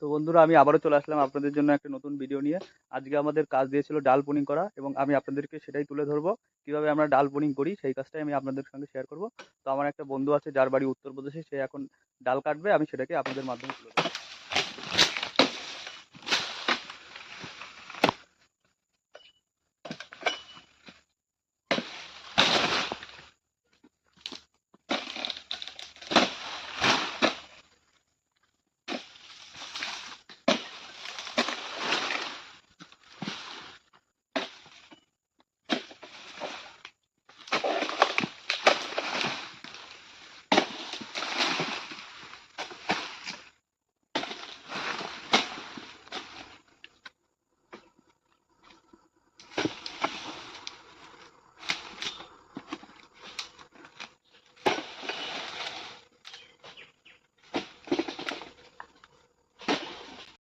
তো বন্ধুরা, আমি আবারও চলে আসলাম আপনাদের জন্য একটা নতুন ভিডিও নিয়ে। আজকে আমাদের কাজ দিয়েছিল ডাল বোনিং করা, এবং আমি আপনাদেরকে সেটাই তুলে ধরবো। কিভাবে আমরা ডাল বোনিং করি সেই কাজটাই আমি আপনাদের সঙ্গে শেয়ার করব। তো আমার একটা বন্ধু আছে যার বাড়ি উত্তরপ্রদেশে, সে এখন ডাল কাটবে, আমি সেটাকে আপনাদের মাধ্যমে তুলে ধরবো।